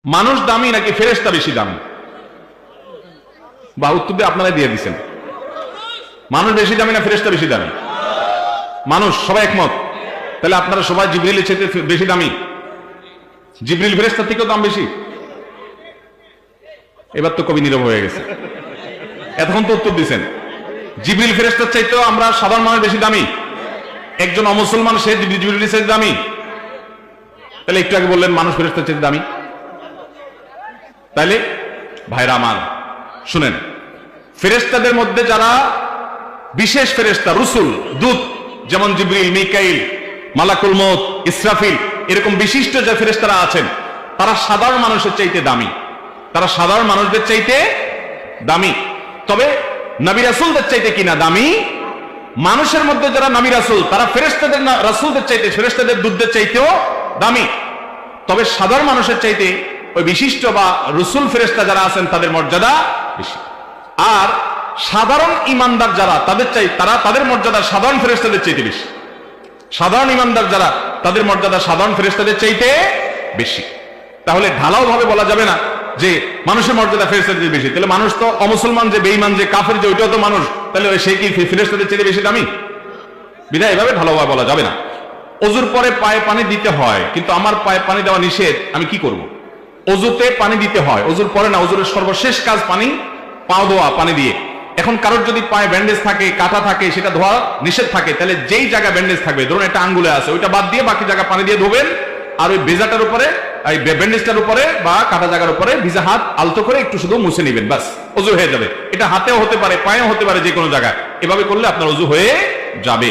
মানুষ দামি নাকি ফেরেশতা বেশি দামি? বা উত্তর দিয়ে আপনারা দিয়ে দিচ্ছেন। মানুষ বেশি দামি না ফেরেশতা বেশি দামি? মানুষ, সবাই একমত। তাহলে আপনারা সবাই জিবরিলের চেয়ে বেশি দামি। জিবরিল ফেরেশতার থেকেও দাম বেশি। এবার তো কবি নীরব হয়ে গেছে, এতক্ষণ তো উত্তর দিচ্ছেন। জিবরিল ফেরেশতার চাইতেও আমরা সাধারণ মানুষ বেশি দামি। একজন অমুসলমান সে জিবরিলের চাইতে দামি। তাহলে একটু আগে বললেন মানুষ ফেরেশতার চাইতে দামি। তাইলে ভাইরা আমার শুনেন, ফেরেশতাদের মধ্যে যারা বিশেষ ফেরেশতা, রসুল, দূত, যেমন জিবরিল, মিকাইল, মালাকুল মউত, ইসরাফিল, এরকম বিশিষ্ট যে ফেরেশতারা আছেন তারা সাধারণ মানুষের চাইতে দামি। তারা সাধারণ মানুষদের চাইতে দামি। তবে নবী রাসূলদের চাইতে কিনা দামি? মানুষের মধ্যে যারা নবী রাসূল তারা ফেরেশতাদের রাসূলদের চাইতে, ফেরেশতাদের দূতদের চাইতেও দামি। তবে সাধারণ মানুষের চাইতে ওই বিশিষ্ট বা রসুল ফেরেশতা যারা আছেন তাদের মর্যাদা বেশি। আর সাধারণ ইমানদার যারা তাদের মর্যাদা সাধারণ ফেরেশতাদের চাইতে বেশি। সাধারণ ইমানদার যারা তাদের মর্যাদা সাধারণ ফেরেশতাদের চাইতে বেশি। তাহলে ঢালাও ভাবে বলা যাবে না যে মানুষের মর্যাদা ফেরেশতাদের বেশি। তাহলে মানুষ তো অমুসলমান, যে বেঈমান, যে কাফের, যে ওইটাও তো মানুষ, তাহলে সে কি ফেরেশতাদের চাইতে বেশি দামি? বিধায় এভাবে ঢালাও ভাবে বলা যাবে না। অজুর পরে পায়ে পানি দিতে হয়, কিন্তু আমার পায়ে পানি দেওয়া নিষেধ, আমি কি করব? অজুতে পানি দিতে হয়, অজুর পরে না, অজুরের সর্বশেষ কাজ পানি, পাও ধোয়া পানি দিয়ে। এখন কারোর যদি পায়ে ব্যান্ডেজ থাকে, কাটা থাকে, সেটা ধোয়া নিষেধ থাকে, তাহলে যেই জায়গায় ব্যান্ডেজ থাকবে, ধরুন একটা আঙ্গুলে আছে, ওইটা বাদ দিয়ে বাকি জায়গা পানি দিয়ে ধোবেন। আর ওই বেজাটার উপরে, এই ব্যান্ডেজটার উপরে বা কাটা জায়গার উপরে ভিজা হাত আলতো করে একটু শুধু মুছে নেবেন, বাস, অজু হয়ে যাবে। এটা হাতেও হতে পারে, পায়েও হতে পারে, যে কোনো জায়গায়। এভাবে করলে আপনার অজু হয়ে যাবে।